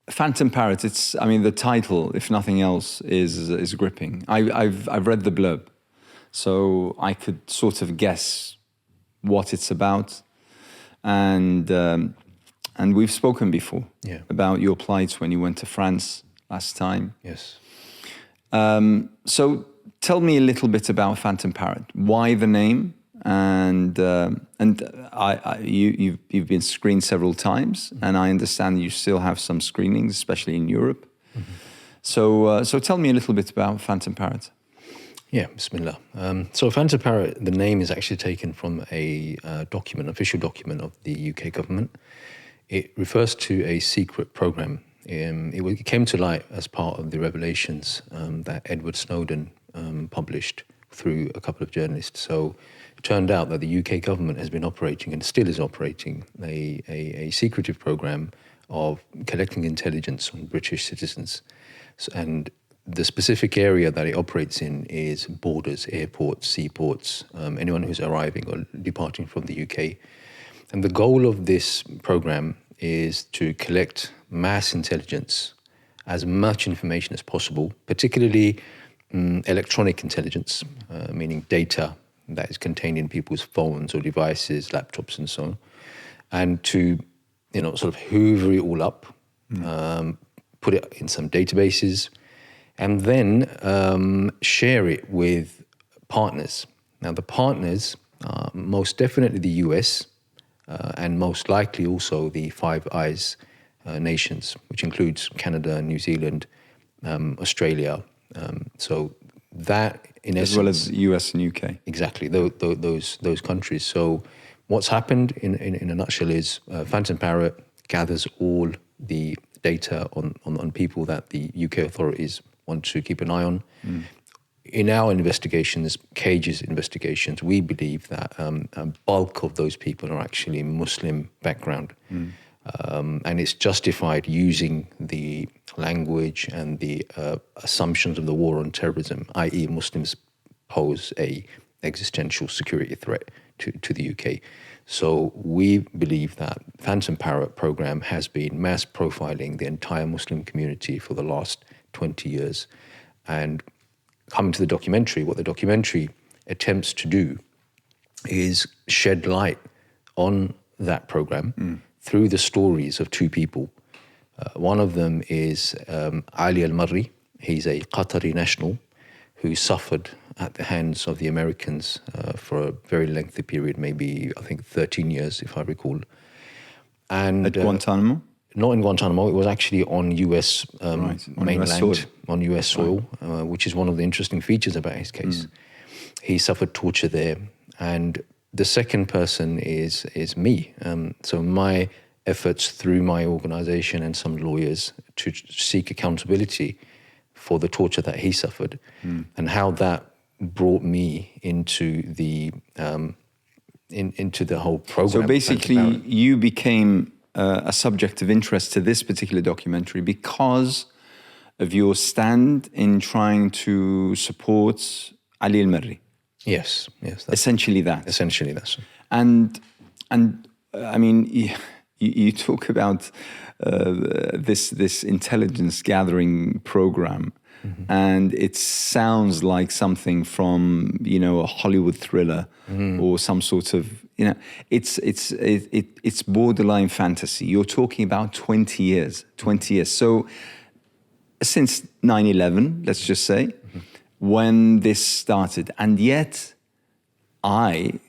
Phantom Parrot. The title, if nothing else, is gripping. I've read the blurb, so I could sort of guess what it's about, and we've spoken before about your plight when you went to France last time. Yes. So tell me a little bit about Phantom Parrot. Why the name? And you've been screened several times, and I understand you still have some screenings, especially in Europe. So tell me a little bit about Phantom Parrot. Yeah, Bismillah. So Phantom Parrot, the name is actually taken from a official document of the UK government. It refers to a secret program. It came to light as part of the revelations that Edward Snowden published through a couple of journalists. So it turned out that the UK government has been operating and still is operating a secretive program of collecting intelligence on British citizens. And the specific area that it operates in is borders, airports, seaports, anyone who's arriving or departing from the UK. And the goal of this program is to collect mass intelligence, as much information as possible, particularly electronic intelligence, meaning data that is contained in people's phones or devices, laptops and so on, and to sort of hoover it all up, put it in some databases, and then share it with partners. Now, the partners are most definitely the US, and most likely also the Five Eyes nations, which includes Canada, New Zealand, Australia. So that, in essence, as well as US and UK. Exactly, those countries. So what's happened in a nutshell is Phantom Parrot gathers all the data on people that the UK authorities want to keep an eye on. In our investigations, Cage's investigations, we believe that a bulk of those people are actually Muslim background. And it's justified using the language and the assumptions of the war on terrorism, i.e. Muslims pose a existential security threat to the UK. So we believe that Phantom Parrot program has been mass profiling the entire Muslim community for the last 20 years. And coming to the documentary, what the documentary attempts to do is shed light on that program through the stories of two people. One of them is Ali Al-Marri. He's a Qatari national who suffered at the hands of the Americans for a very lengthy period, maybe I think 13 years, if I recall. And at Guantanamo? Not in Guantanamo. It was actually on US mainland, on US soil, which is one of the interesting features about his case. He suffered torture there. And the second person is me. So my efforts through my organization and some lawyers to seek accountability for the torture that he suffered and how that brought me into the whole program. So basically you became a subject of interest to this particular documentary because of your stand in trying to support Ali Al-Marri. Yes. Essentially that. Essentially that. And I mean, you talk about this intelligence gathering program, and it sounds like something from a Hollywood thriller or some sort of it's borderline fantasy. You're talking about 20 years. So since 9/11, let's just say, when this started, and yet I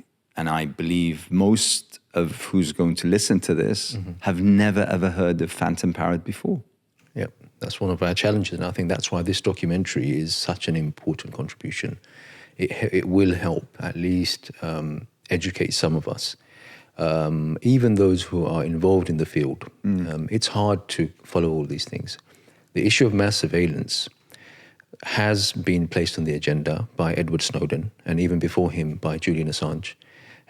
believe most of who's going to listen to this have never ever heard of Phantom Parrot before. Yep, that's one of our challenges, and I think that's why this documentary is such an important contribution. It will help at least educate some of us, even those who are involved in the field. It's hard to follow all these things. The issue of mass surveillance has been placed on the agenda by Edward Snowden, and even before him by Julian Assange.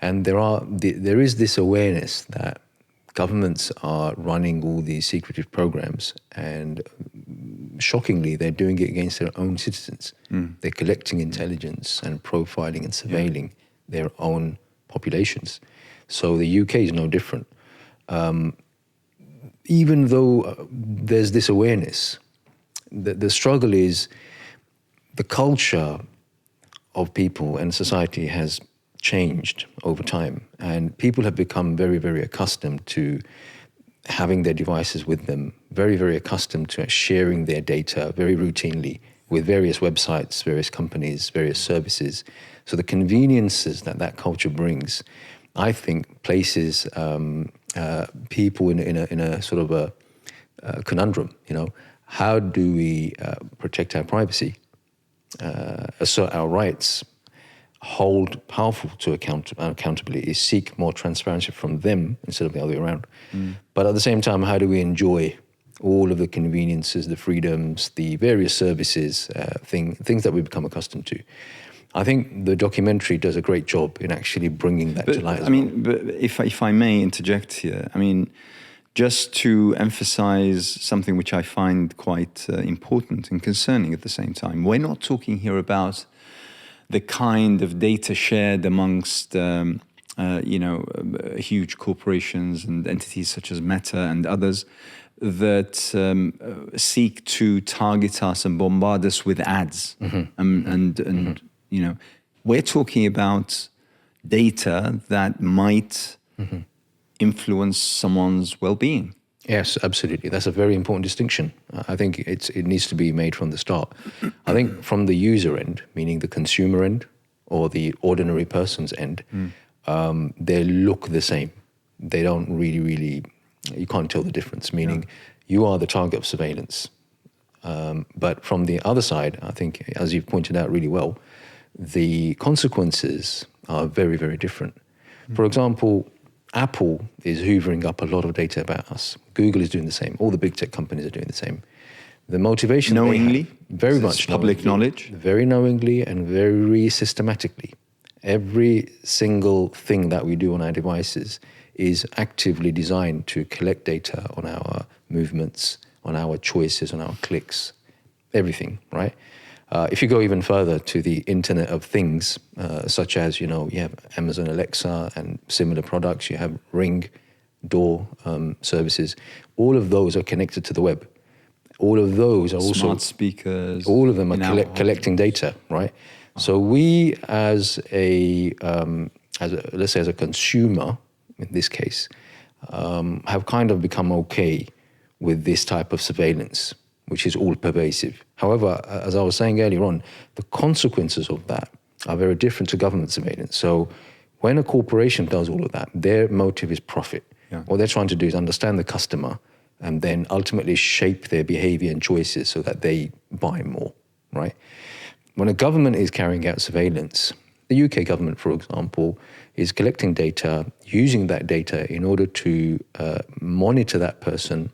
And there is this awareness that governments are running all these secretive programs, and shockingly, they're doing it against their own citizens. They're collecting intelligence and profiling and surveilling their own populations. So the UK is no different. even though there's this awareness, the struggle is the culture of people and society has changed over time, and people have become very, very accustomed to having their devices with them, very, very accustomed to sharing their data very routinely with various websites, various companies, various services. So the conveniences that culture brings, I think, places people in a sort of a conundrum. How do we protect our privacy, assert our rights, hold powerful to accountability, seek more transparency from them instead of the other way around. But at the same time, how do we enjoy all of the conveniences, the freedoms, the various services, things that we've become accustomed to? I think the documentary does a great job in actually bringing that to light. But if I may interject here, just to emphasize something which I find quite important and concerning at the same time, we're not talking here about the kind of data shared amongst huge corporations and entities such as Meta and others that seek to target us and bombard us with ads. We're talking about data that might influence someone's well-being. Yes, absolutely. That's a very important distinction. I think it needs to be made from the start. I think from the user end, meaning the consumer end or the ordinary person's end, they look the same. They don't really, you can't tell the difference, meaning you are the target of surveillance. But from the other side, I think, as you've pointed out really well, the consequences are very, very different. For example, Apple is hoovering up a lot of data about us. Google is doing the same. All the big tech companies are doing the same. The motivation knowingly, very much public knowledge, very knowingly and very systematically. Every single thing that we do on our devices is actively designed to collect data on our movements, on our choices, on our clicks, everything, right? If you go even further to the Internet of Things, such as, you have Amazon Alexa and similar products, you have Ring, Door services, all of those are connected to the web. All of those are also smart speakers. All of them are collecting data, right? So we, as let's say as a consumer, in this case, have kind of become okay with this type of surveillance, which is all pervasive. However, as I was saying earlier on, the consequences of that are very different to government surveillance. So when a corporation does all of that, their motive is profit. Yeah. What they're trying to do is understand the customer and then ultimately shape their behavior and choices so that they buy more, right? When a government is carrying out surveillance, the UK government, for example, is collecting data, using that data in order to monitor that person,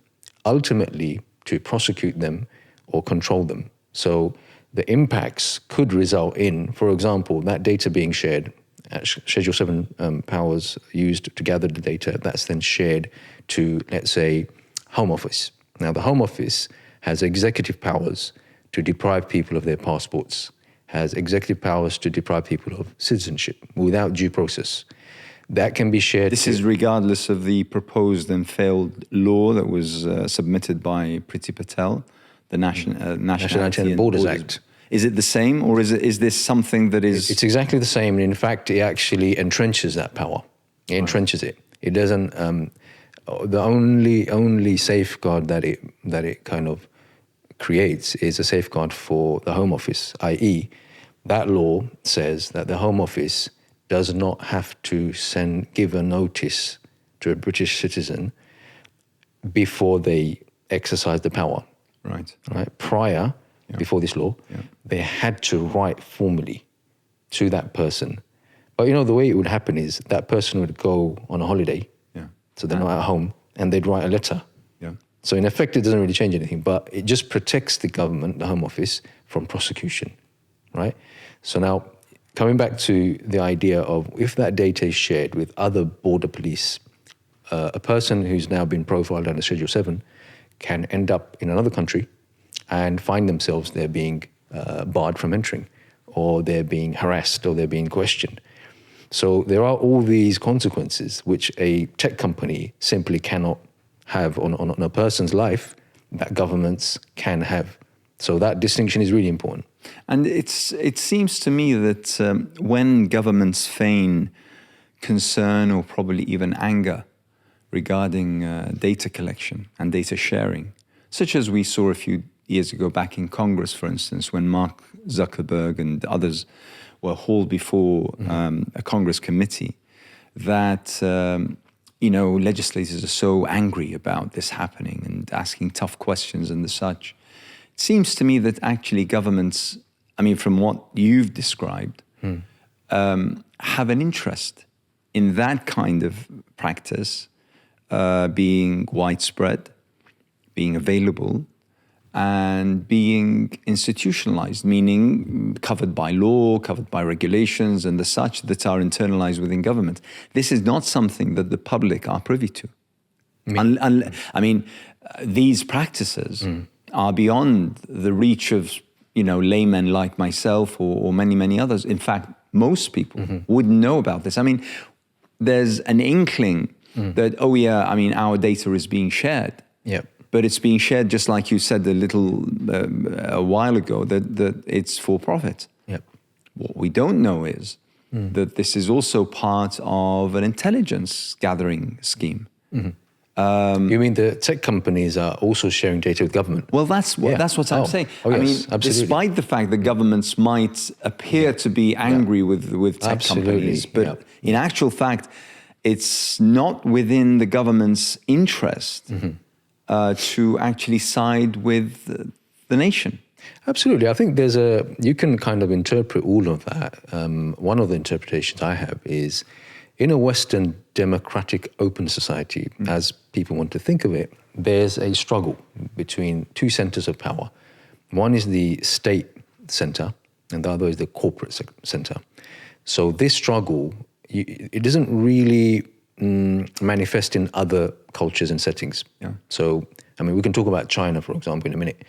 ultimately to prosecute them or control them. So the impacts could result in, for example, that data being shared, Schedule 7 powers used to gather the data, that's then shared to, let's say, Home Office. Now, the Home Office has executive powers to deprive people of their passports, has executive powers to deprive people of citizenship without due process. That can be shared. This is regardless of the proposed and failed law that was submitted by Priti Patel, the Nationality and Borders Act. Is it the same, or is this something that is... It's exactly the same, and in fact, it actually entrenches that power. It entrenches it. It doesn't... the only safeguard that it kind of creates is a safeguard for the Home Office, i.e., that law says that the Home Office does not have to give a notice to a British citizen before they exercise the power. Right. Prior, before this law, they had to write formally to that person. But the way it would happen is that person would go on a holiday, so they're not at home, and they'd write a letter. Yeah. So in effect, it doesn't really change anything, but it just protects the government, the Home Office, from prosecution, right? So now, coming back to the idea of if that data is shared with other border police, a person who's now been profiled under Schedule 7 can end up in another country and find themselves they're being barred from entering, or they're being harassed, or they're being questioned. So there are all these consequences which a tech company simply cannot have on a person's life that governments can have. So that distinction is really important. And it seems to me that when governments feign concern or probably even anger regarding data collection and data sharing, such as we saw a few years ago back in Congress, for instance, when Mark Zuckerberg and others were hauled before a Congress committee, that legislators are so angry about this happening and asking tough questions and the such. It seems to me that actually governments, from what you've described, have an interest in that kind of practice being widespread, being available, and being institutionalized, meaning covered by law, covered by regulations and the such that are internalized within government. This is not something that the public are privy to. These practices are beyond the reach of laymen like myself or many, many others. In fact, most people wouldn't know about this. There's an inkling that, our data is being shared. Yep. But it's being shared, just like you said a while ago, that it's for profit. Yep. What we don't know is that this is also part of an intelligence gathering scheme. You mean the tech companies are also sharing data with government? Well, that's what I'm saying. Yes, absolutely. Despite the fact that governments might appear to be angry with tech companies, but in actual fact, it's not within the government's interest to actually side with the nation. Absolutely. I think you can kind of interpret all of that. One of the interpretations I have is, in a Western democratic open society, as people want to think of it, there's a struggle between two centers of power. One is the state center, and the other is the corporate center. So this struggle, it doesn't really manifest in other cultures and settings. Yeah. So, we can talk about China, for example, in a minute.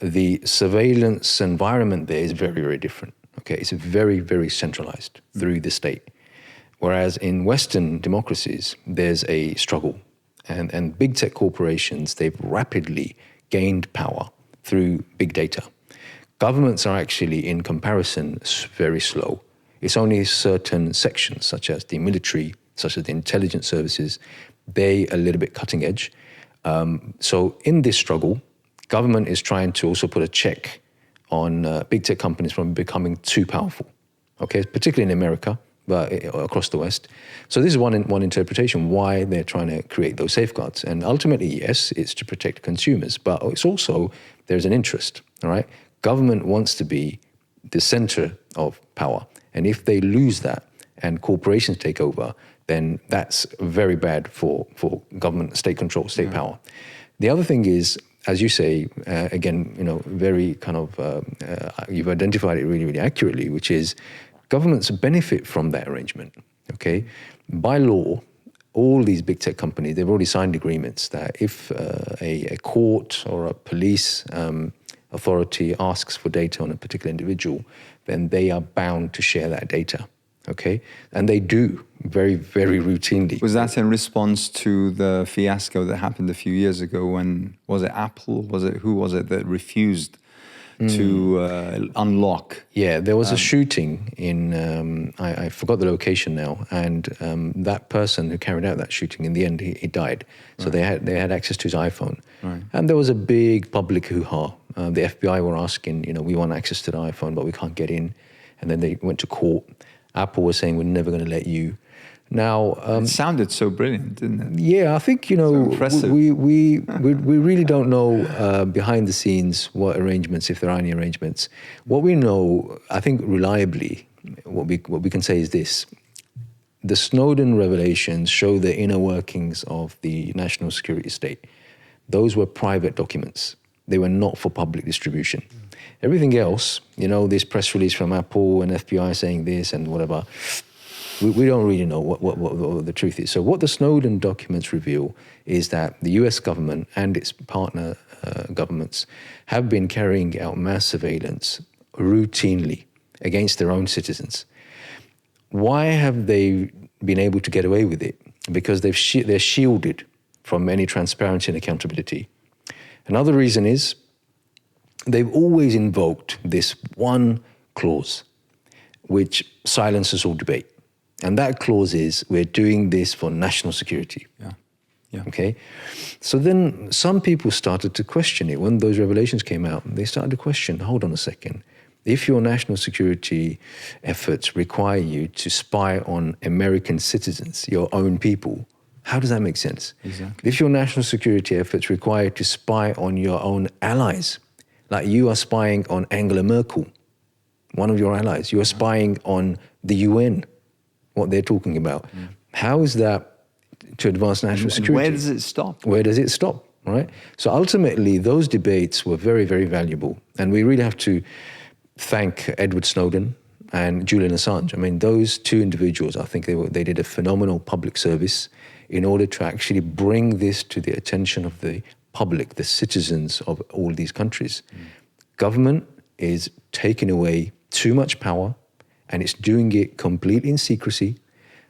The surveillance environment there is very, very different. Okay, it's very, very centralized through the state. Whereas in Western democracies, there's a struggle. And big tech corporations, they've rapidly gained power through big data. Governments are actually, in comparison, very slow. It's only certain sections, such as the military, such as the intelligence services, they're a little bit cutting edge. So in this struggle, government is trying to also put a check on big tech companies from becoming too powerful, okay, particularly in America, but across the West. So this is one interpretation why they're trying to create those safeguards. And ultimately, yes, it's to protect consumers, but it's also, there's an interest, all right? Government wants to be the center of power. And if they lose that and corporations take over, then that's very bad for government, state control, state power. The other thing is, as you say, again, very kind of, you've identified it really, really accurately, which is governments benefit from that arrangement, okay? By law, all these big tech companies, they've already signed agreements that if a court or a police authority asks for data on a particular individual, then they are bound to share that data, okay? And they do very, very routinely. Was that in response to the fiasco that happened a few years ago when, was it Apple? Who was it that refused to unlock? Yeah, there was a shooting in, I forgot the location now, and that person who carried out that shooting, in the end, he died. So they had access to his iPhone. Right. And there was a big public hoo-ha. The FBI were asking, we want access to the iPhone, but we can't get in. And then they went to court. Apple was saying, we're never going to let you. Now, it sounded so brilliant, didn't it? Yeah, I think, so impressive. we really don't know behind the scenes what arrangements, if there are any arrangements. What we know, I think reliably, what we can say is this: the Snowden revelations show the inner workings of the national security state. Those were private documents. They were not for public distribution. Everything else, this press release from Apple and FBI saying this and whatever, we don't really know what the truth is. So what the Snowden documents reveal is that the US government and its partner governments have been carrying out mass surveillance routinely against their own citizens. Why have they been able to get away with it? Because they're shielded from any transparency and accountability. Another reason is they've always invoked this one clause which silences all debate. And that clause is, we're doing this for national security. Yeah. Yeah. Okay? So then some people started to question it. When those revelations came out, they started to question, hold on a second. If your national security efforts require you to spy on American citizens, your own people, how does that make sense? Exactly. If your national security efforts require you to spy on your own allies, like you are spying on Angela Merkel, one of your allies, you are spying on the UN, what they're talking about. How is that to advance national security? Where does it stop? Where does it stop, right? So ultimately, those debates were very, very valuable. And we really have to thank Edward Snowden and Julian Assange. I mean, those two individuals, I think they did a phenomenal public service in order to actually bring this to the attention of the public, the citizens of all these countries. Government is taking away too much power, and it's doing it completely in secrecy.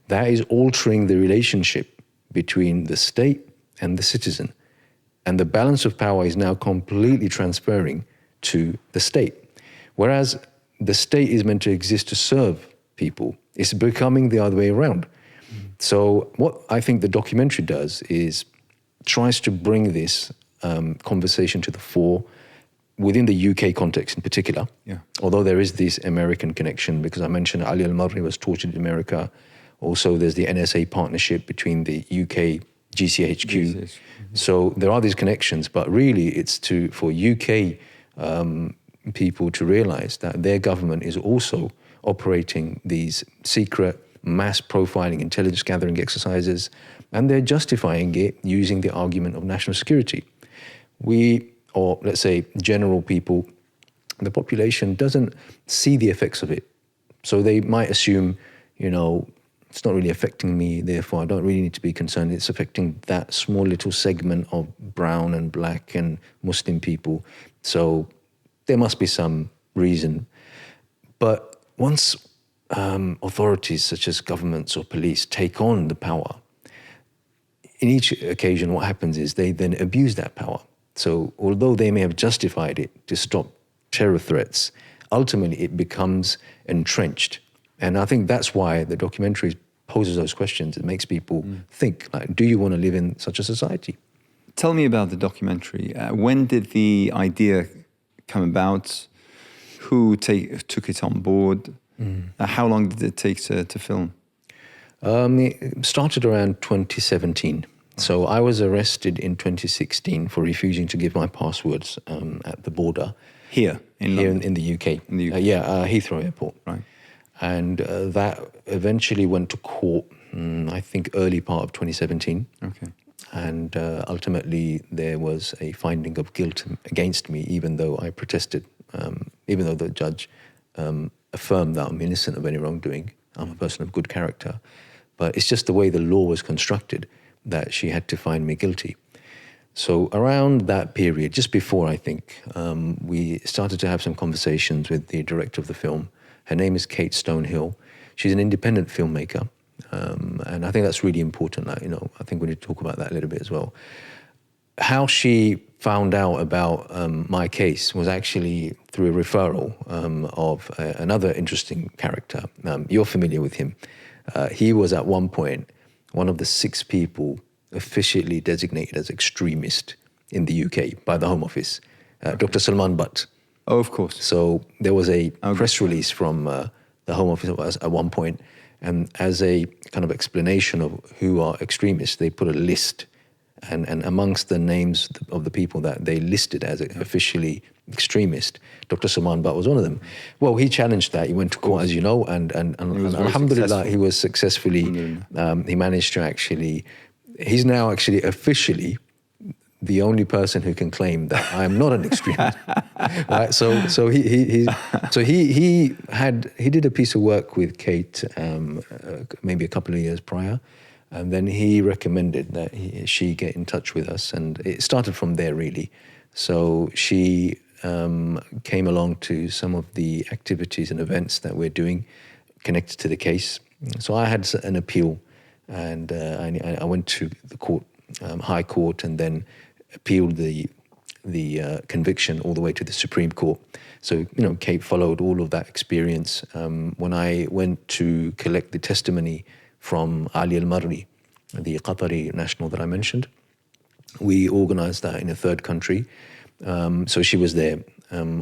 That is altering the relationship between the state and the citizen. And the balance of power is now completely transferring to the state. Whereas the state is meant to exist to serve people, it's becoming the other way around. So what I think the documentary does is tries to bring this conversation to the fore within the UK context in particular. Yeah. Although there is this American connection, because I mentioned Ali al-Marri was tortured in America. Also, there's the NSA partnership between the UK GCHQ. So there are these connections, but really it's for UK people to realize that their government is also operating these secret mass profiling intelligence gathering exercises, and they're justifying it using the argument of national security. We, or let's say general people, the population doesn't see the effects of it. So they might assume, it's not really affecting me, therefore I don't really need to be concerned. It's affecting that small little segment of brown and black and Muslim people. So there must be some reason. But once authorities such as governments or police take on the power, in each occasion what happens is they then abuse that power. So although they may have justified it to stop terror threats, ultimately it becomes entrenched. And I think that's why the documentary poses those questions. It makes people think, like, do you want to live in such a society? Tell me about the documentary. When did the idea come about? Who took it on board? How long did it take to film? It started around 2017. So I was arrested in 2016 for refusing to give my passwords at the border. Here in London? In the UK. In the UK. Heathrow Airport. Right. And that eventually went to court, I think early part of 2017. Okay. And ultimately there was a finding of guilt against me, even though I protested, even though the judge affirmed that I'm innocent of any wrongdoing. I'm a person of good character. But it's just the way the law was constructed that she had to find me guilty. So around that period, just before, I think, we started to have some conversations with the director of the film. Her name is Kate Stonehill. She's an independent filmmaker. And I think that's really important. I think we need to talk about that a little bit as well. How she found out about my case was actually through a referral of another interesting character. You're familiar with him. He was at one point one of the 6 people officially designated as extremist in the UK by the Home Office, Dr. Salman Butt. Oh, of course. So there was a press release from the Home Office at one point, and as a kind of explanation of who are extremists, they put a list, and amongst the names of the people that they listed as officially extremist, Dr. Salman Butt was one of them. Well, he challenged that. He went to court, as you know, and alhamdulillah, he was successfully, he managed to actually, he's now actually officially the only person who can claim that I am not an extremist. Right? So he did a piece of work with Kate maybe a couple of years prior, and then he recommended that she get in touch with us, and it started from there really. So she came along to some of the activities and events that we're doing connected to the case. So I had an appeal, and I went to the court High Court and then appealed the conviction all the way to the Supreme Court. So, Kate followed all of that experience. When I went to collect the testimony from Ali Al-Marri, the Qatari national that I mentioned, we organized that in a third country. So she was there,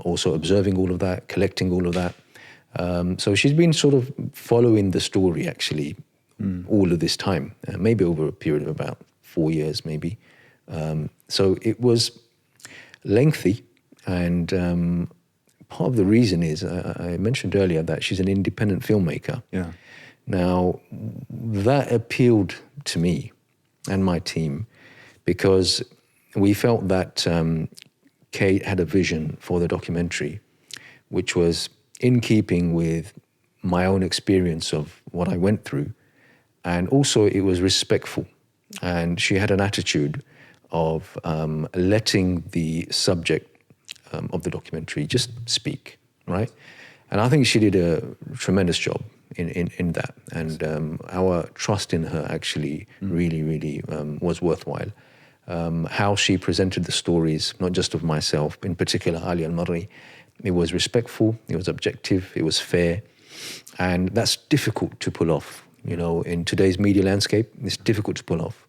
also observing all of that, collecting all of that. So she's been sort of following the story, actually, all of this time, maybe over a period of about 4 years, maybe. So it was lengthy, and part of the reason is, I mentioned earlier that she's an independent filmmaker. Yeah. Now, that appealed to me and my team because we felt that Kate had a vision for the documentary, which was in keeping with my own experience of what I went through. And also it was respectful. And she had an attitude of letting the subject of the documentary just speak, right? And I think she did a tremendous job in that. And our trust in her actually really was worthwhile. How she presented the stories, not just of myself, in particular Ali Al-Marri, it was respectful, it was objective, it was fair. And that's difficult to pull off. In today's media landscape, it's difficult to pull off.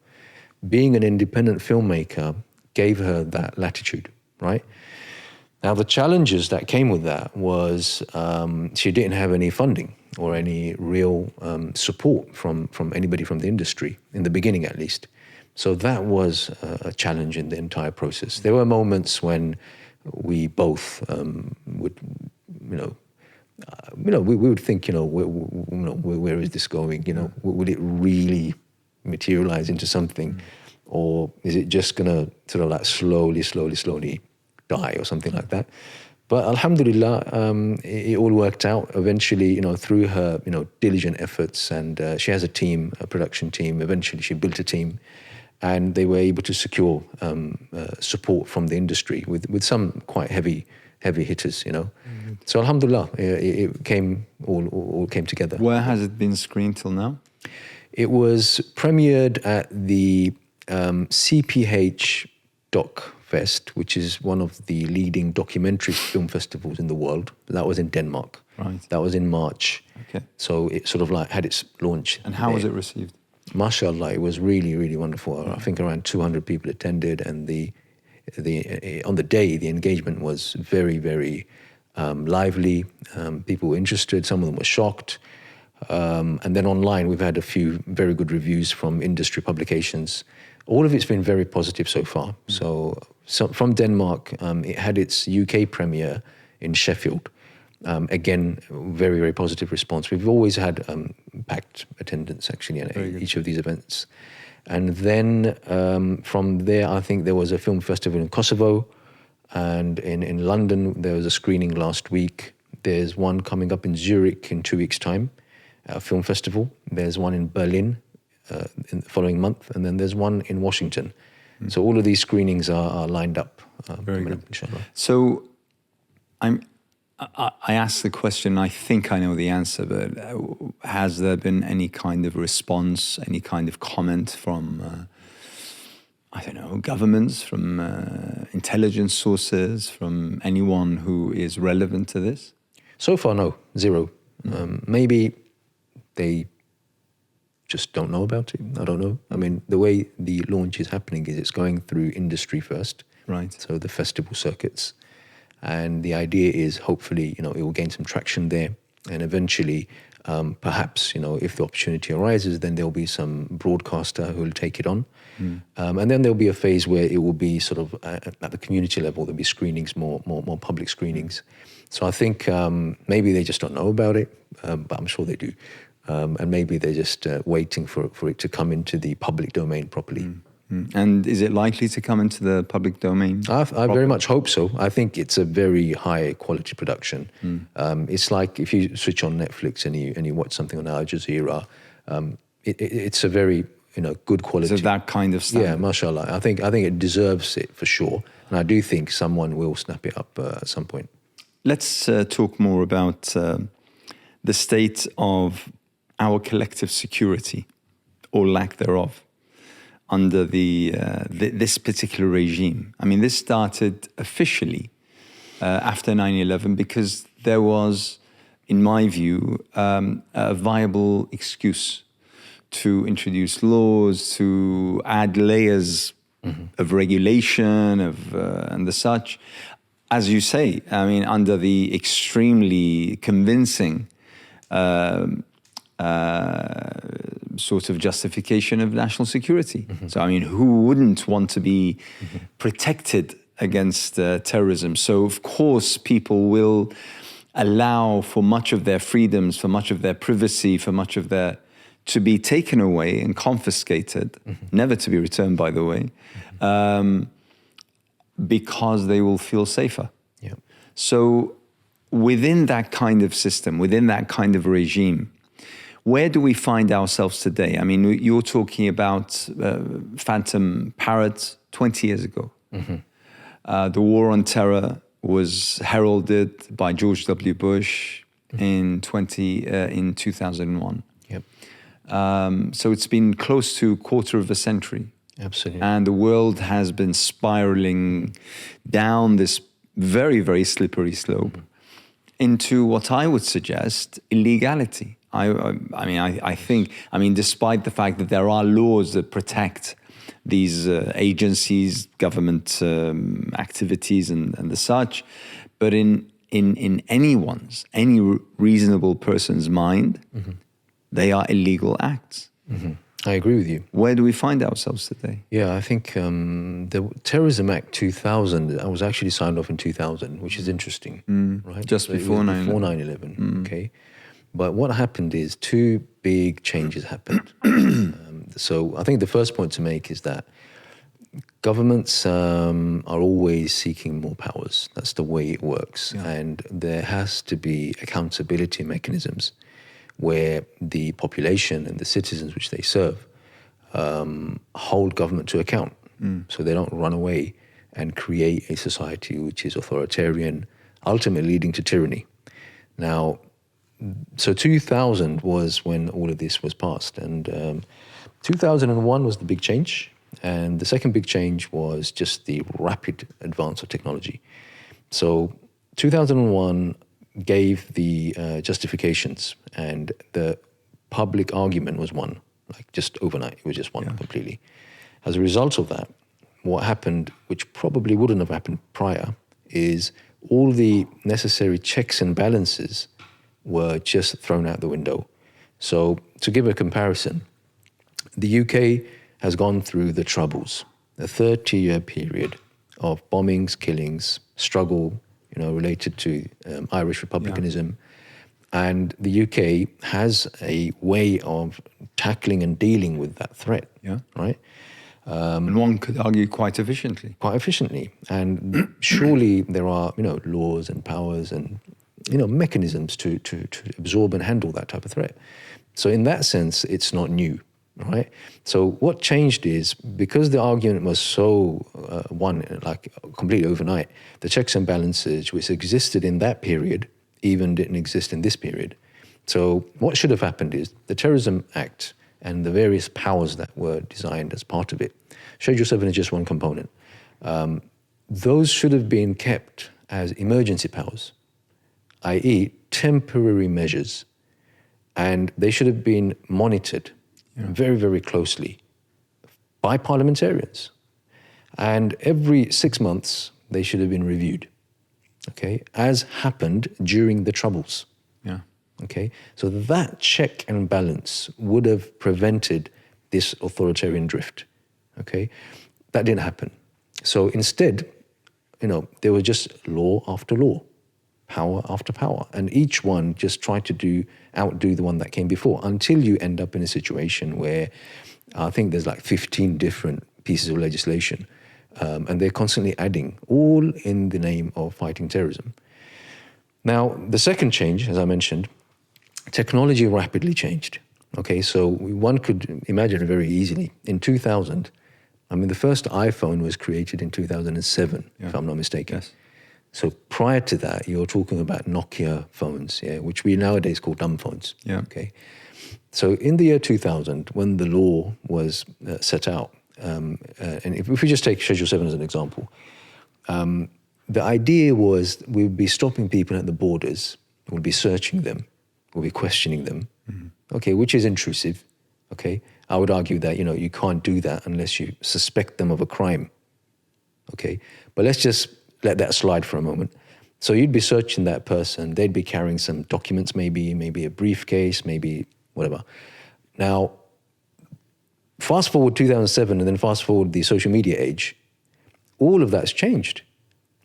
Being an independent filmmaker gave her that latitude, right? Now, the challenges that came with that was she didn't have any funding or any real support from anybody from the industry, in the beginning at least. So that was a challenge in the entire process. There were moments when we both would, we would think, where is this going? Will it really materialize into something, or is it just gonna sort of like slowly die or something like that? But alhamdulillah, it all worked out eventually, through her, diligent efforts, and she has a team, a production team. Eventually she built a team, and they were able to secure support from the industry with some quite heavy hitters, So alhamdulillah, it came all came together. Where has it been screened till now? It was premiered at the CPH Doc Fest, which is one of the leading documentary film festivals in the world. That was in Denmark. Right. That was in March. Okay. So it sort of like had its launch. And how was it received? MashaAllah, it was really wonderful. I think around 200 people attended, and on the day, the engagement was very lively. People were interested. Some of them were shocked. And then online, we've had a few very good reviews from industry publications. All of it's been very positive so far. So from Denmark, it had its UK premiere in Sheffield. Again, very positive response. We've always had packed attendance, actually, at each of these events. And then from there, I think there was a film festival in Kosovo, and in London, there was a screening last week. There's one coming up in Zurich in 2 weeks' time, a film festival. There's one in Berlin in the following month, and then there's one in Washington. So all of these screenings are lined up. Very good. Inshallah. So I asked the question, I think I know the answer, but has there been any kind of response, any kind of comment from, governments, from intelligence sources, from anyone who is relevant to this? So far, no, zero. Maybe they just don't know about it. I don't know. I mean, the way the launch is happening is it's going through industry first. Right. So the festival circuits. And the idea is hopefully, it will gain some traction there. And eventually, perhaps, if the opportunity arises, then there'll be some broadcaster who will take it on. And then there'll be a phase where it will be sort of at the community level, there'll be screenings, more public screenings. So I think maybe they just don't know about it, but I'm sure they do. And maybe they're just waiting for it to come into the public domain properly. And is it likely to come into the public domain? I very much hope so. I think it's a very high quality production. It's like if you switch on Netflix and you watch something on Al Jazeera, it's a very good quality. So that kind of stuff. Yeah, mashallah. I think it deserves it for sure, and I do think someone will snap it up at some point. Let's talk more about the state of our collective security, or lack thereof. under this particular regime. I mean, this started officially after 9/11 because there was, in my view, a viable excuse to introduce laws, to add layers of regulation, and the such. As you say, I mean, under the extremely convincing sort of justification of national security. So, I mean, who wouldn't want to be protected against terrorism? So, of course, people will allow for much of their freedoms, for much of their privacy, for much of their to be taken away and confiscated, never to be returned, by the way, because they will feel safer. Yeah. So within that kind of system, within that kind of regime, where do we find ourselves today? I mean, you're talking about Phantom Parrot 20 years ago. The war on terror was heralded by George W. Bush in 2001. Yep. So it's been close to a quarter of a century. Absolutely. And the world has been spiraling down this very, very slippery slope into what I would suggest illegality. I think, despite the fact that there are laws that protect these agencies, government activities and the such, but in any reasonable person's mind, they are illegal acts. I agree with you. Where do we find ourselves today? Yeah, I think the Terrorism Act 2000 was actually signed off in 2000, which is interesting, right? Just before 9/11. Before 9/11, okay. But what happened is two big changes happened. So I think the first point to make is that governments are always seeking more powers. That's the way it works. Yeah. And there has to be accountability mechanisms where the population and the citizens which they serve hold government to account. So they don't run away and create a society which is authoritarian, ultimately leading to tyranny. Now, so 2000 was when all of this was passed. And 2001 was the big change. And the second big change was just the rapid advance of technology. So 2001 gave the justifications, and the public argument was won, like just overnight. It was just won completely. As a result of that, what happened, which probably wouldn't have happened prior, is all the necessary checks and balances were just thrown out the window. So to give a comparison, the UK has gone through the Troubles, a 30-year period of bombings, killings, struggle, related to Irish republicanism. And the UK has a way of tackling and dealing with that threat, right? And one could argue quite efficiently. Quite efficiently. And surely there are, laws and powers and, mechanisms to absorb and handle that type of threat. So in that sense, it's not new, right? So what changed is, because the argument was so won, like completely overnight, the checks and balances which existed in that period even didn't exist in this period. So what should have happened is the Terrorism Act and the various powers that were designed as part of it, Schedule 7 is just one component. Those should have been kept as emergency powers, i.e. temporary measures, and they should have been monitored very, very closely by parliamentarians. And every 6 months, they should have been reviewed, okay, as happened during the Troubles. Okay, so that check and balance would have prevented this authoritarian drift, okay? That didn't happen. So instead, there was just law after law, power after power, and each one just tried to outdo the one that came before, until you end up in a situation where I think there's like 15 different pieces of legislation, and they're constantly adding, all in the name of fighting terrorism. Now, the second change, as I mentioned, technology rapidly changed. Okay, so one could imagine it very easily. In 2000, the first iPhone was created in 2007, if I'm not mistaken. Yes. So prior to that, you're talking about Nokia phones, which we nowadays call dumb phones. Okay. So in the year 2000, when the law was set out, and if we just take Schedule 7 as an example, the idea was we would be stopping people at the borders, we'll be searching them, we'll be questioning them, okay, which is intrusive, okay? I would argue that, you can't do that unless you suspect them of a crime, okay? But let's just let that slide for a moment. So you'd be searching that person, they'd be carrying some documents, maybe a briefcase, maybe whatever. Now, fast forward 2007 and then fast forward the social media age, all of that's changed.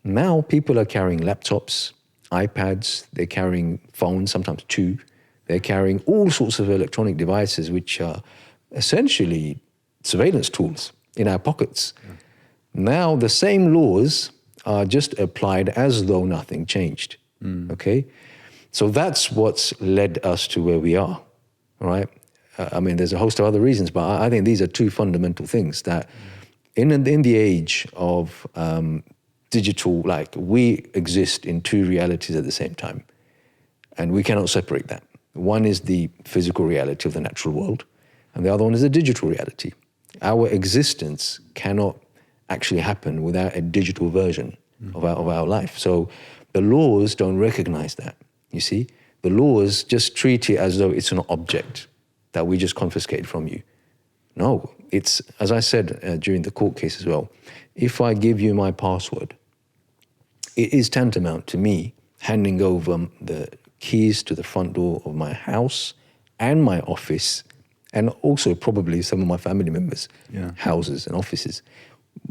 Now people are carrying laptops, iPads, they're carrying phones, sometimes two. They're carrying all sorts of electronic devices which are essentially surveillance tools in our pockets. Yeah. Now the same laws are just applied as though nothing changed, okay? So that's what's led us to where we are, all right? There's a host of other reasons, but I think these are two fundamental things that in the age of digital, we exist in two realities at the same time, and we cannot separate that. One is the physical reality of the natural world, and the other one is the digital reality. Our existence cannot actually happen without a digital version of our life. So the laws don't recognize that, you see? The laws just treat it as though it's an object that we just confiscated from you. No, it's, as I said during the court case as well, if I give you my password, it is tantamount to me handing over the keys to the front door of my house and my office, and also probably some of my family members' houses and offices.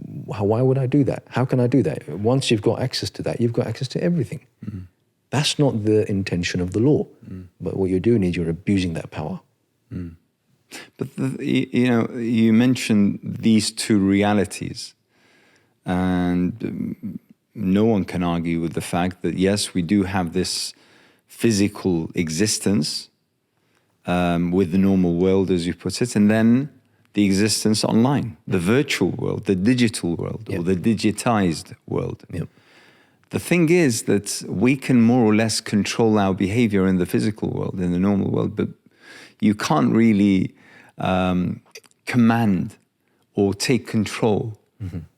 Why would I do that? How can I do that? Once you've got access to that, you've got access to everything. That's not the intention of the law. But what you're doing is you're abusing that power. But, you mentioned these two realities, and no one can argue with the fact that, yes, we do have this physical existence with the normal world, as you put it, and then the existence online, the virtual world, the digital world, or the digitized world. The thing is that we can more or less control our behavior in the physical world, in the normal world, but you can't really command or take control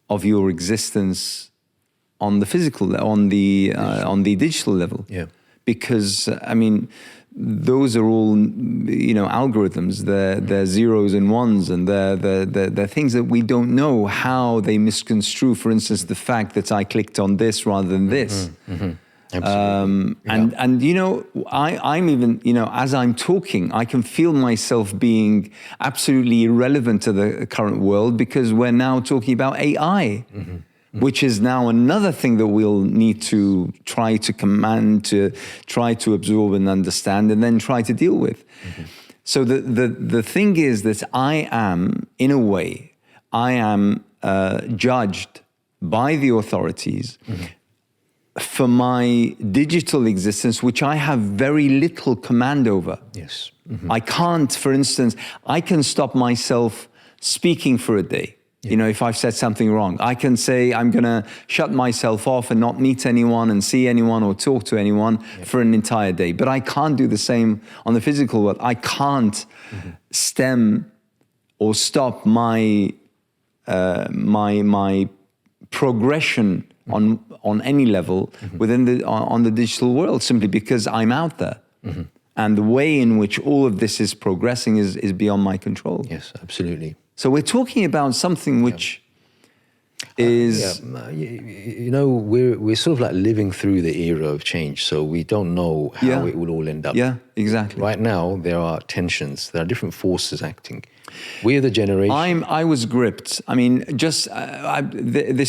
of your existence on the physical, on the digital level. Because, those are all, algorithms. They're zeros and ones, and they're things that we don't know how they misconstrue. For instance, the fact that I clicked on this rather than this. Absolutely. I'm even, as I'm talking, I can feel myself being absolutely irrelevant to the current world, because we're now talking about AI. Which is now another thing that we'll need to try to command, to try to absorb and understand, and then try to deal with. So the thing is that I am judged by the authorities for my digital existence, which I have very little command over. Yes. I can't, for instance, I can stop myself speaking for a day. If I've said something wrong, I can say I'm going to shut myself off and not meet anyone and see anyone or talk to anyone for an entire day. But I can't do the same on the physical world. I can't stem or stop my progression on any level within on the digital world, simply because I'm out there. And the way in which all of this is progressing is beyond my control. Yes, absolutely. So we're talking about something which is... we're sort of like living through the era of change, so we don't know how it will all end up. Yeah, exactly. Right now, there are tensions. There are different forces acting. We're the generation... I was gripped. This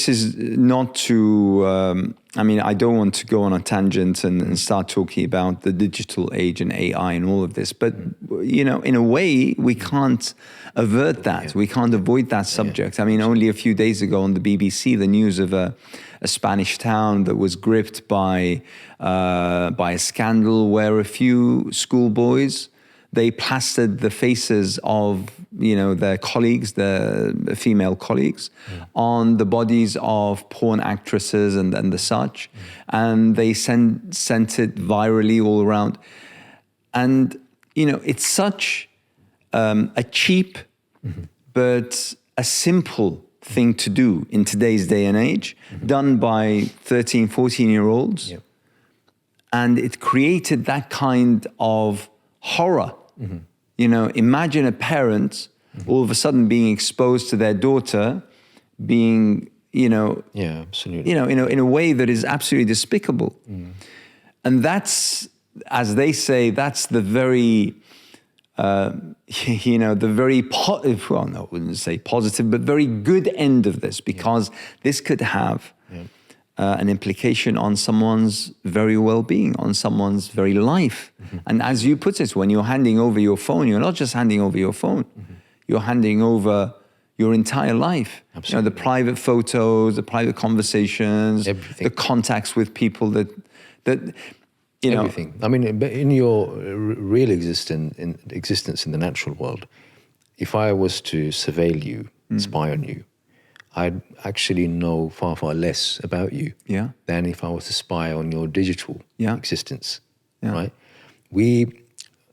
is not to... I don't want to go on a tangent and start talking about the digital age and AI and all of this, but, in a way, we can't avert that. We can't avoid that subject. Only a few days ago on the BBC, the news of a Spanish town that was gripped by a scandal where a few schoolboys, they plastered the faces of, their colleagues, their female colleagues, on the bodies of porn actresses and the such. And they sent it virally all around. And, it's such a cheap but a simple thing to do in today's day and age, done by 13, 14-year-olds. Yep. And it created that kind of horror. You know, imagine a parent all of a sudden being exposed to their daughter being, you know, Yeah, absolutely. you know, in a way that is absolutely despicable. And that's, as they say, that's the very, you know, the very, well, no, I wouldn't say positive, but very good end of this, because this could have an implication on someone's very well-being, on someone's very life. And as you put it, when you're handing over your phone, you're not just handing over your phone, you're handing over your entire life. Absolutely. You know, the private photos, the private conversations, Everything. the contacts with people that you know. Everything. I mean, in your real existence in the natural world, if I was to surveil you, spy on you, I'd actually know far, far less about you than if I was to spy on your digital existence, right? We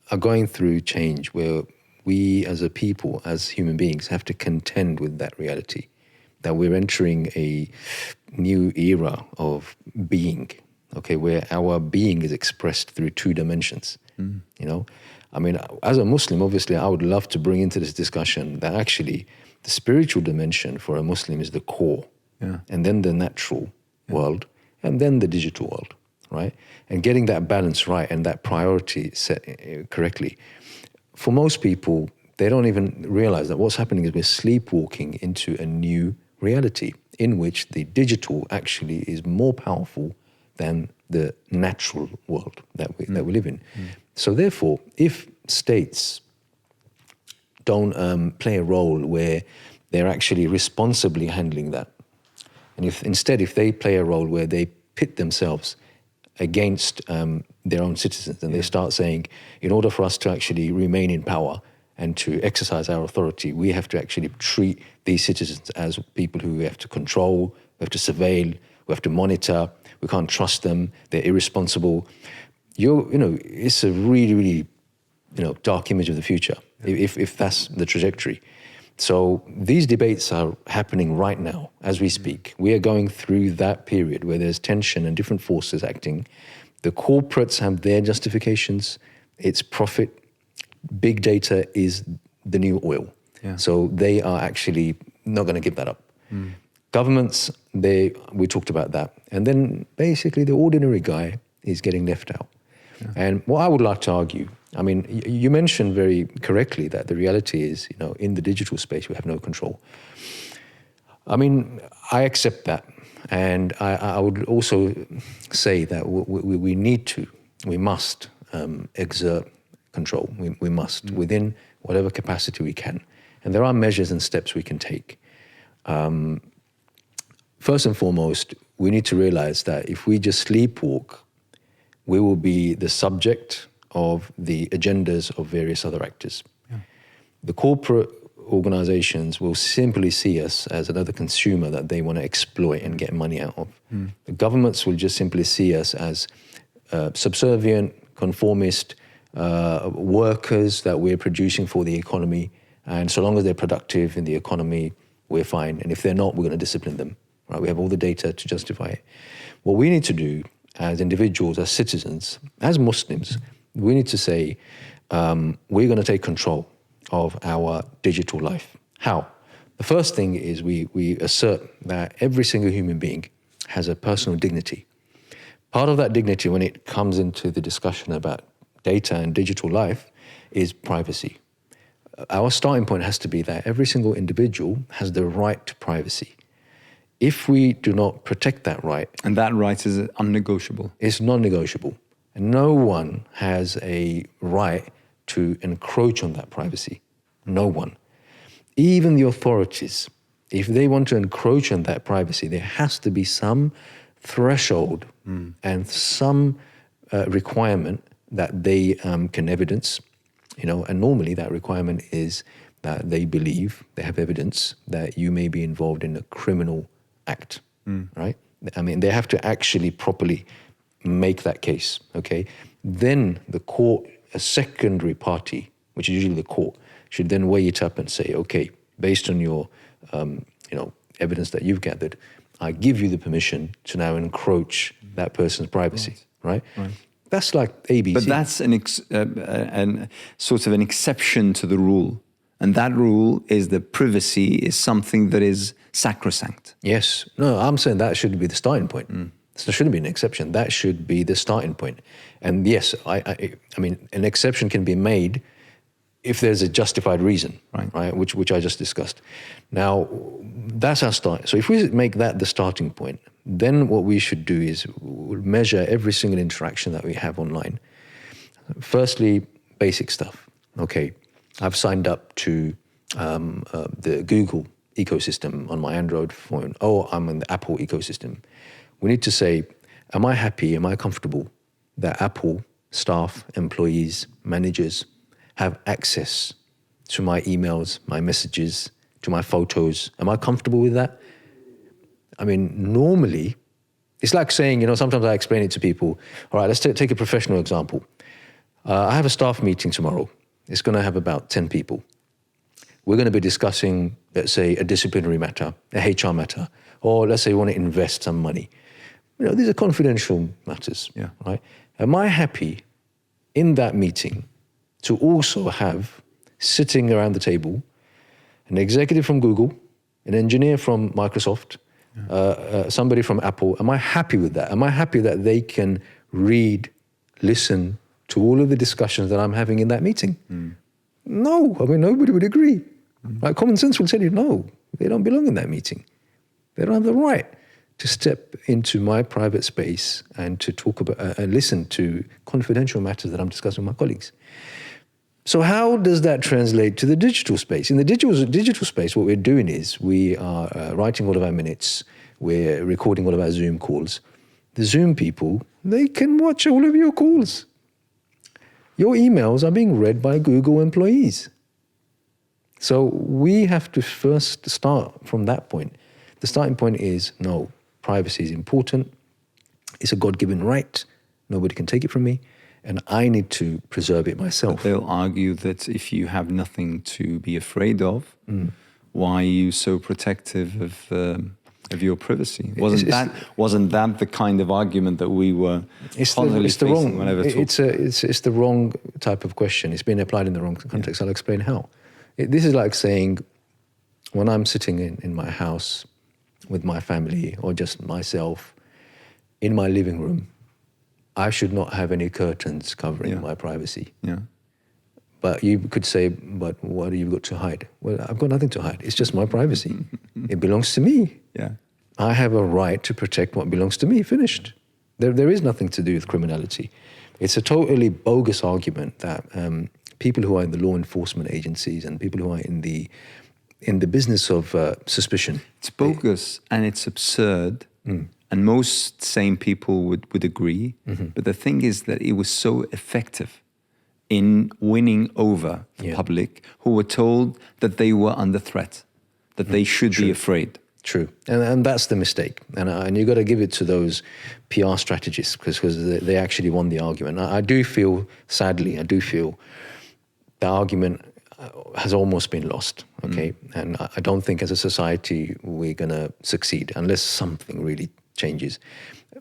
are going through change where we as a people, as human beings, have to contend with that reality, that we're entering a new era of being, okay, where our being is expressed through two dimensions, you know? I mean, as a Muslim, obviously, I would love to bring into this discussion that actually the spiritual dimension for a Muslim is the core, and then the natural world, and then the digital world, right? And getting that balance right and that priority set correctly. For most people, they don't even realize that what's happening is we're sleepwalking into a new reality in which the digital actually is more powerful than the natural world that we live in. So therefore, if states don't play a role where they're actually responsibly handling that, and if they play a role where they pit themselves against their own citizens, and they start saying, in order for us to actually remain in power and to exercise our authority, we have to actually treat these citizens as people who we have to control, we have to surveil, we have to monitor, we can't trust them, they're irresponsible. You know, it's a really, really, you know, dark image of the future, if that's the trajectory. So these debates are happening right now as we speak. We are going through that period where there's tension and different forces acting. The corporates have their justifications. It's profit. Big data is the new oil. So they are actually not going to give that up. Governments, we talked about that. And then basically the ordinary guy is getting left out. And what I would like to argue, I mean, you mentioned very correctly that the reality is, you know, in the digital space, we have no control. I mean, I accept that. And I would also say that we must exert control. We must, within whatever capacity we can. And there are measures and steps we can take. First and foremost, we need to realize that if we just sleepwalk, we will be the subject of the agendas of various other actors. The corporate organizations will simply see us as another consumer that they want to exploit and get money out of. The governments will just simply see us as subservient, conformist workers that we're producing for the economy. And so long as they're productive in the economy, we're fine. And if they're not, we're going to discipline them. Right? We have all the data to justify it. What we need to do as individuals, as citizens, as Muslims, we need to say, we're going to take control of our digital life. How? The first thing is we assert that every single human being has a personal dignity. Part of that dignity, when it comes into the discussion about data and digital life, is privacy. Our starting point has to be that every single individual has the right to privacy. If we do not protect that right... And that right is unnegotiable. It's non-negotiable. And no one has a right to encroach on that privacy. No one. Even the authorities, if they want to encroach on that privacy, there has to be some threshold and some requirement that they can evidence, you know, and normally that requirement is that they believe, they have evidence that you may be involved in a criminal act, right? I mean, they have to actually properly make that case, okay? Then the court, a secondary party, which is usually the court, should then weigh it up and say, okay, based on your evidence that you've gathered, I give you the permission to now encroach that person's privacy, right? That's like ABC. But that's sort of an exception to the rule. And that rule is that privacy is something that is sacrosanct. Yes. No, I'm saying that should be the starting point. There shouldn't be an exception. That should be the starting point. And yes, I mean, an exception can be made if there's a justified reason, right? Which I just discussed. Now, that's our start. So if we make that the starting point, then what we should do is measure every single interaction that we have online. Firstly, basic stuff. Okay, I've signed up to the Google ecosystem on my Android phone. Oh, I'm in the Apple ecosystem. We need to say, am I happy, am I comfortable that Apple staff, employees, managers have access to my emails, my messages, to my photos? Am I comfortable with that? I mean, normally, it's like saying, sometimes I explain it to people. All right, let's take a professional example. I have a staff meeting tomorrow. It's going to have about 10 people. We're going to be discussing, let's say, a disciplinary matter, a HR matter, or let's say we want to invest some money. These are confidential matters, right? Am I happy in that meeting to also have, sitting around the table, an executive from Google, an engineer from Microsoft, somebody from Apple? Am I happy with that? Am I happy that they can read, listen to all of the discussions that I'm having in that meeting? No, I mean, nobody would agree. Like, common sense will tell you, no, they don't belong in that meeting. They don't have the right to step into my private space and to talk about and listen to confidential matters that I'm discussing with my colleagues. So how does that translate to the digital space? In the digital space, what we're doing is we are writing all of our minutes. We're recording all of our Zoom calls. The Zoom people, they can watch all of your calls. Your emails are being read by Google employees. So we have to first start from that point. The starting point is, no, privacy is important. It's a God-given right. Nobody can take it from me. And I need to preserve it myself. But they'll argue that if you have nothing to be afraid of, why are you so protective of your privacy? Wasn't that the kind of argument that we were constantly facing whenever talking? It's the wrong type of question. It's been applied in the wrong context. I'll explain how. This is like saying, when I'm sitting in my house with my family or just myself in my living room, I should not have any curtains covering my privacy. But you could say, but what have you got to hide? Well, I've got nothing to hide. It's just my privacy. It belongs to me. I have a right to protect what belongs to me. Finished. There is nothing to do with criminality. It's a totally bogus argument that people who are in the law enforcement agencies and people who are in the business of suspicion. It's bogus and it's absurd. And most sane people would agree. But the thing is that it was so effective in winning over the public who were told that they were under threat, that they should be afraid. True. And that's the mistake. And you've got to give it to those PR strategists because they actually won the argument. I do feel, sadly, the argument has almost been lost, okay? And I don't think as a society we're going to succeed unless something really changes.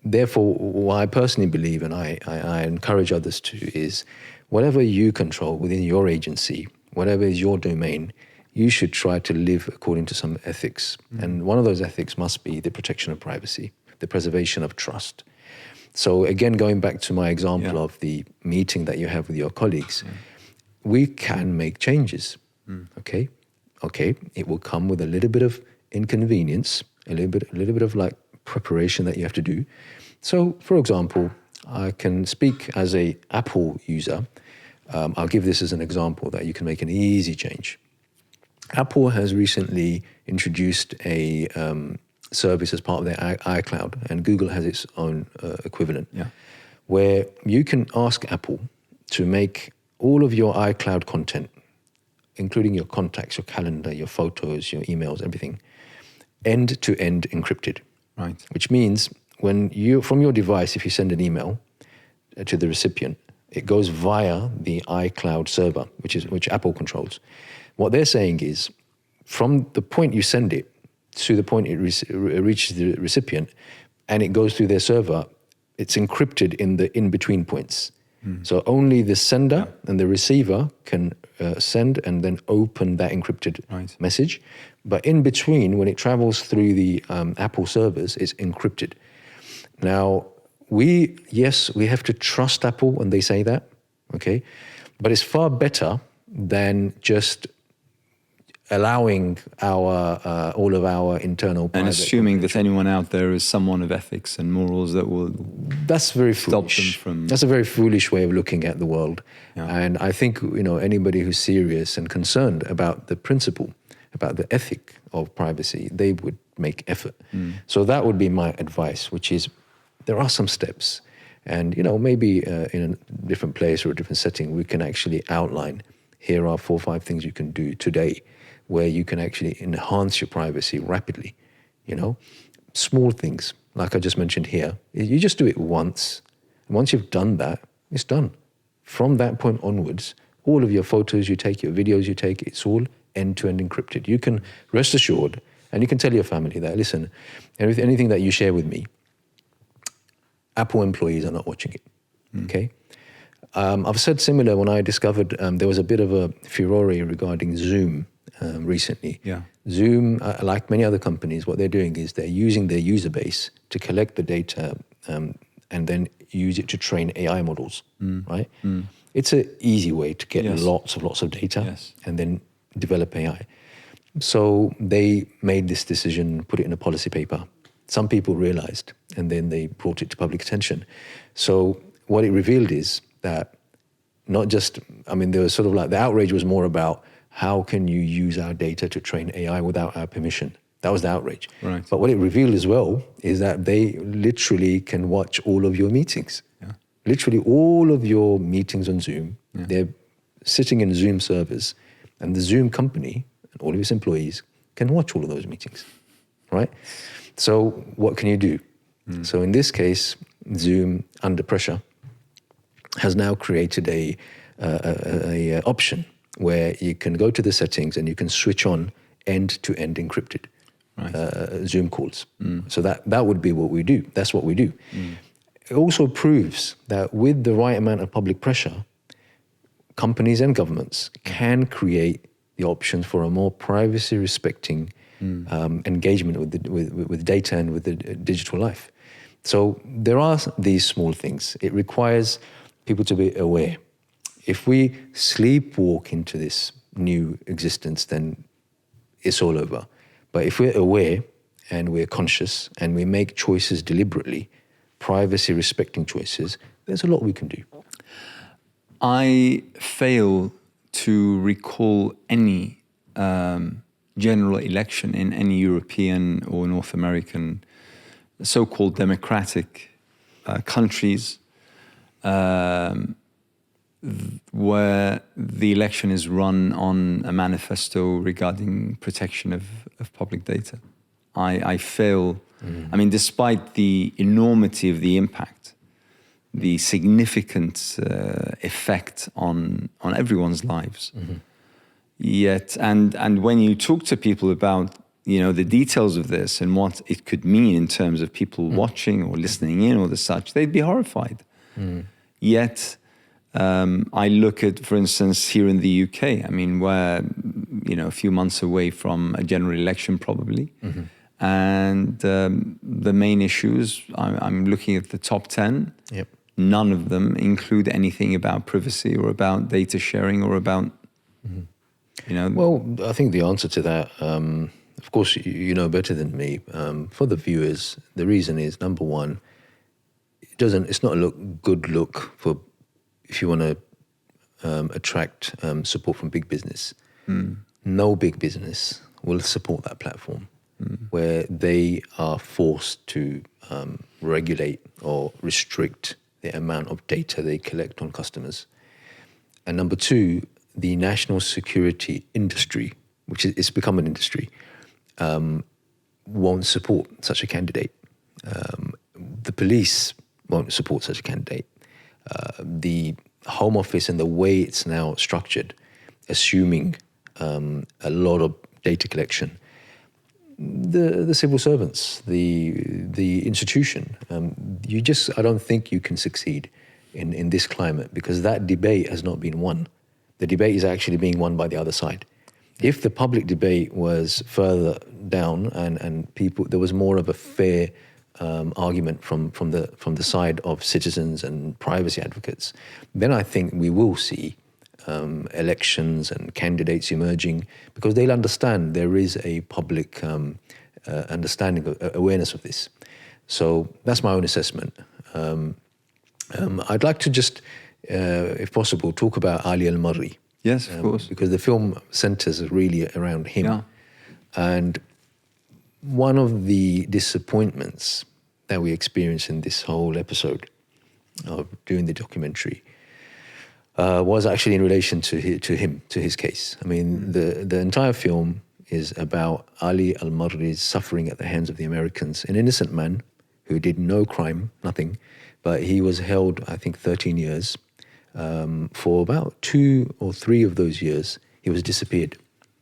Therefore, what I personally believe, and I encourage others to, is whatever you control within your agency, whatever is your domain, you should try to live according to some ethics. And one of those ethics must be the protection of privacy, the preservation of trust. So again, going back to my example of the meeting that you have with your colleagues, we can make changes, okay? It will come with a little bit of inconvenience, a little bit of like preparation that you have to do. So, for example, I can speak as a Apple user. I'll give this as an example that you can make an easy change. Apple has recently introduced a service as part of their iCloud, and Google has its own equivalent, where you can ask Apple to make all of your iCloud content, including your contacts, your calendar, your photos, your emails, everything, end-to-end encrypted. Right. Which means when you, from your device, if you send an email to the recipient, it goes via the iCloud server, which Apple controls. What they're saying is, from the point you send it to the point it reaches the recipient and it goes through their server, it's encrypted in the in-between points. So only the sender and the receiver can send and then open that encrypted message. But in between, when it travels through the Apple servers, it's encrypted. Now, we have to trust Apple when they say that, okay? But it's far better than just allowing all of our internal and assuming that anyone out there is someone of ethics and morals that will that's very stop foolish. them from. That's a very foolish way of looking at the world. Yeah. And I think anybody who's serious and concerned about the principle, about the ethic of privacy, they would make effort. So that would be my advice, which is there are some steps, and maybe in a different place or a different setting, we can actually outline here are 4 or 5 things you can do today where you can actually enhance your privacy rapidly. Small things, like I just mentioned here. You just do it once. And once you've done that, it's done. From that point onwards, all of your photos you take, your videos you take, it's all end-to-end encrypted. You can rest assured, and you can tell your family that, listen, anything that you share with me, Apple employees are not watching it, okay? I've said similar when I discovered there was a bit of a furore regarding Zoom recently. Yeah. Zoom, like many other companies, what they're doing is they're using their user base to collect the data and then use it to train AI models, right? It's an easy way to get lots of data and then develop AI. So they made this decision, put it in a policy paper. Some people realized, and then they brought it to public attention. So what it revealed is that not just, there was sort of like the outrage was more about how can you use our data to train AI without our permission? That was the outrage. Right. But what it revealed as well is that they literally can watch all of your meetings. Yeah. Literally all of your meetings on Zoom. Yeah. They're sitting in Zoom servers, and the Zoom company and all of its employees can watch all of those meetings, right? So what can you do? So in this case, Zoom, under pressure, has now created a option where you can go to the settings and you can switch on end-to-end encrypted Zoom calls. So that would be what we do. That's what we do. It also proves that with the right amount of public pressure, companies and governments can create the options for a more privacy-respecting engagement with data and with the digital life. So there are these small things. It requires people to be aware. If we sleepwalk into this new existence, then it's all over. But if we're aware and we're conscious and we make choices deliberately, privacy-respecting choices, there's a lot we can do. I fail to recall any general election in any European or North American so-called democratic countries where the election is run on a manifesto regarding protection of public data. I fail. Despite the enormity of the impact, the significant effect on everyone's lives, yet, and when you talk to people about the details of this and what it could mean in terms of people watching or listening in or the such, they'd be horrified. Yet, I look at, for instance, here in the UK, we're, a few months away from a general election probably. And the main issues, I'm looking at the top 10. Yep. None of them include anything about privacy or about data sharing or about, Well, I think the answer to that, of course, you know better than me. For the viewers, the reason is, number one, it's not a good look for if you want to attract support from big business. No big business will support that platform where they are forced to regulate or restrict the amount of data they collect on customers. And number two, the national security industry, which it's become an industry, won't support such a candidate. The police won't support such a candidate. The Home Office and the way it's now structured, assuming a lot of data collection. The civil servants, the institution, I don't think you can succeed in this climate, because that debate has not been won. The debate is actually being won by the other side. If the public debate was further down and there was more of a fair argument from the side of citizens and privacy advocates, then I think we will see elections and candidates emerging, because they'll understand there is a public understanding, awareness of this. So that's my own assessment. I'd like to just, if possible, talk about Ali al-Marri. Yes, of course. Because the film centers really around him. Yeah. And one of the disappointments that we experienced in this whole episode of doing the documentary was actually in relation to his case. I mean, the entire film is about Ali al-Marri's suffering at the hands of the Americans, an innocent man who did no crime, nothing, but he was held, I think, 13 years. For about 2 or 3 of those years, he was disappeared.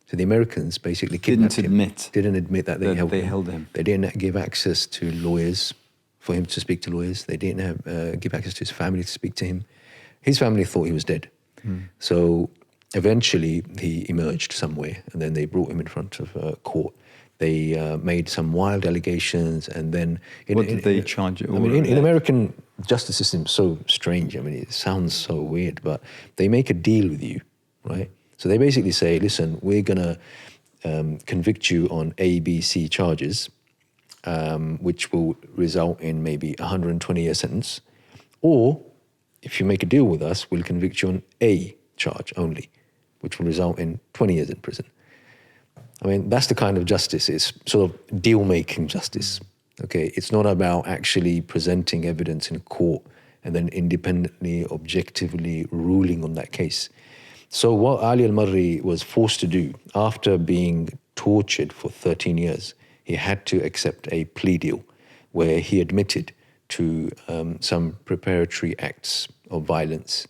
So the Americans basically kidnapped him. Didn't admit that they held him. They didn't give access to lawyers for him to speak to lawyers. They didn't give access to his family to speak to him. His family thought he was dead. So eventually he emerged somewhere, and then they brought him in front of court. They made some wild allegations, and then... What did they charge you? I mean, in American justice system, so strange. I mean, it sounds so weird, but they make a deal with you, right? So they basically say, listen, we're going to convict you on A, B, C charges, which will result in maybe a 120-year sentence. Or, if you make a deal with us, we'll convict you on A charge only, which will result in 20 years in prison. I mean, that's the kind of justice. It's sort of deal-making justice, okay? It's not about actually presenting evidence in court and then independently, objectively ruling on that case. So what Ali al-Marri was forced to do, after being tortured for 13 years, he had to accept a plea deal where he admitted to some preparatory acts of violence.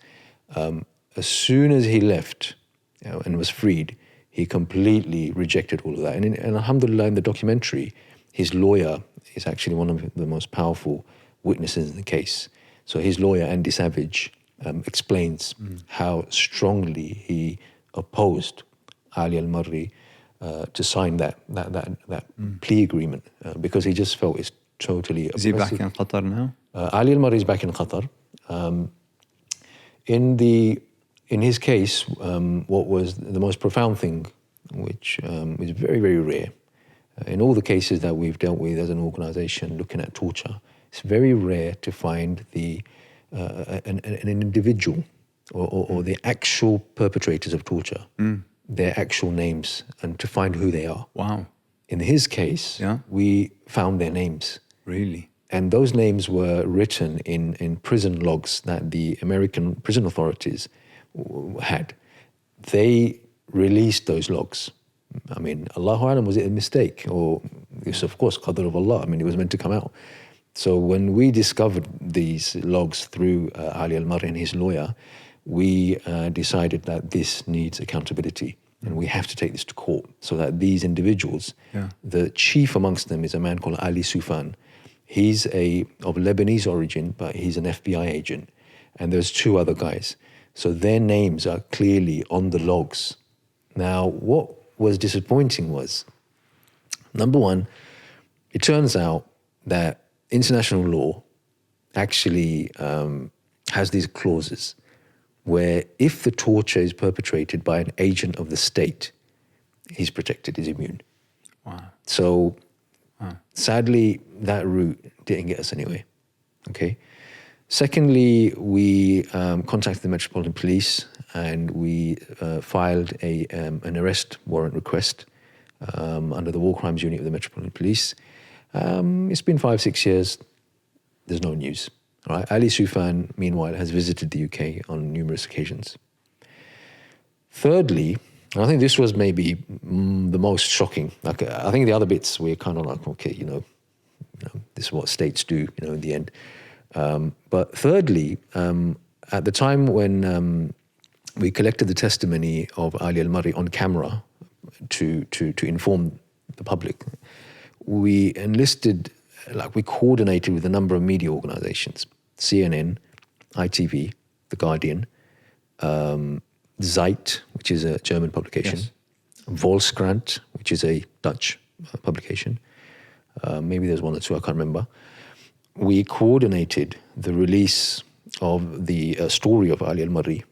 As soon as he left and was freed, he completely rejected all of that. And alhamdulillah, in the documentary, his lawyer is actually one of the most powerful witnesses in the case. So his lawyer, Andy Savage, explains how strongly he opposed Ali al-Marri to sign that plea agreement, because he just felt it's totally oppressive. Is he back in Qatar now? Ali al-Marri is back in Qatar. In his case, what was the most profound thing, which is very, very rare, in all the cases that we've dealt with as an organization looking at torture, it's very rare to find an individual or the actual perpetrators of torture, their actual names, and to find who they are. Wow. In his case, we found their names. Really? And those names were written in prison logs that the American prison authorities had. They released those logs. I mean, Allahu Alam, was it a mistake? Or it's of course qadr of Allah. I mean, it was meant to come out. So when we discovered these logs through Ali al-Marri and his lawyer, we decided that this needs accountability, and we have to take this to court so that these individuals, the chief amongst them is a man called Ali Soufan. He's of Lebanese origin, but he's an FBI agent. And there's 2 other guys. So their names are clearly on the logs. Now, what was disappointing was, number one, it turns out that international law actually has these clauses where if the torture is perpetrated by an agent of the state, he's protected, he's immune. Wow. So sadly, that route didn't get us anywhere, okay? Secondly, we contacted the Metropolitan Police and we filed an arrest warrant request under the War Crimes Unit of the Metropolitan Police. It's been 5-6 years, there's no news. All right? Ali Soufan, meanwhile, has visited the UK on numerous occasions. Thirdly, and I think this was maybe the most shocking. Like, I think the other bits we're kind of like, okay, this is what states do, in the end. But thirdly, at the time when we collected the testimony of Ali al-Marri on camera to inform the public. We enlisted, we coordinated with a number of media organizations, CNN, ITV, The Guardian, Zeit, which is a German publication, Yes. Volkskrant, which is a Dutch publication. Maybe there's one or two, I can't remember. We coordinated the release of the story of Ali al-Marri,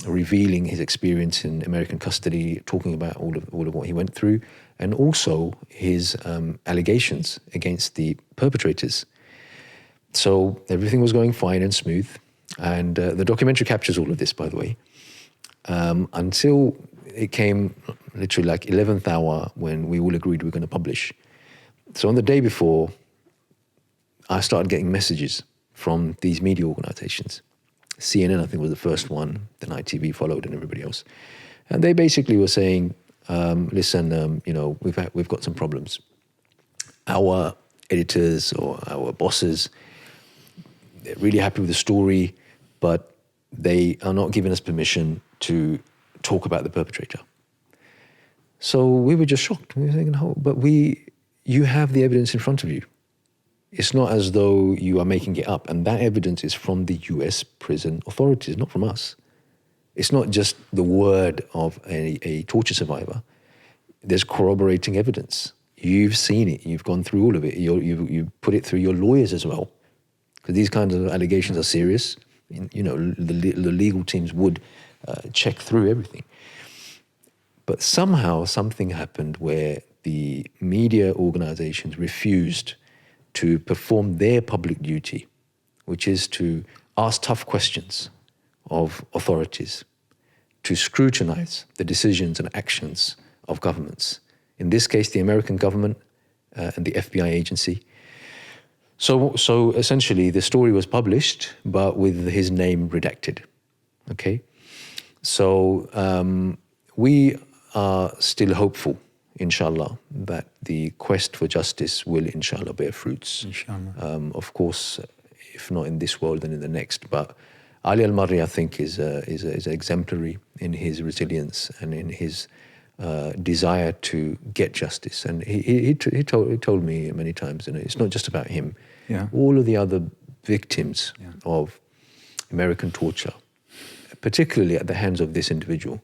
revealing his experience in American custody, talking about all of what he went through, and also his allegations against the perpetrators. So everything was going fine and smooth. And the documentary captures all of this, by the way, until it came literally like 11th hour when we all agreed we were going to publish. So on the day before, I started getting messages from these media organizations. CNN, I think, was the first one, then ITV followed and everybody else. And they basically were saying, listen, we've got some problems. Our editors or our bosses, they're really happy with the story, but they are not giving us permission to talk about the perpetrator. So we were just shocked. We were thinking, but you have the evidence in front of you. It's not as though you are making it up. And that evidence is from the US prison authorities, not from us. It's not just the word of a torture survivor. There's corroborating evidence. You've seen it. You've gone through all of it. You put it through your lawyers as well. Because these kinds of allegations are serious. The legal teams would check through everything. But somehow something happened where the media organizations refused to perform their public duty, which is to ask tough questions of authorities, to scrutinize the decisions and actions of governments. In this case, the American government and the FBI agency. So essentially, the story was published, but with his name redacted. Okay? So we are still hopeful, inshallah, that the quest for justice will, inshallah, bear fruits. Inshallah. Of course, if not in this world, then in the next. But Ali al-Marri, I think, is exemplary in his resilience and in his desire to get justice. And he told me many times, it's not just about him. Yeah. All of the other victims of American torture, particularly at the hands of this individual,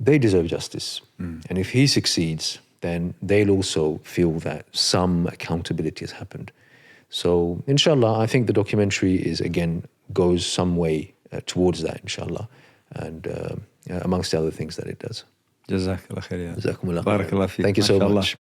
they deserve justice. And if he succeeds, then they'll also feel that some accountability has happened. So, inshallah, I think the documentary goes some way towards that, inshallah, and amongst the other things that it does. Jazakallah khair. Jazakumullah. Barakallah feek. Thank you so MashaAllah. much.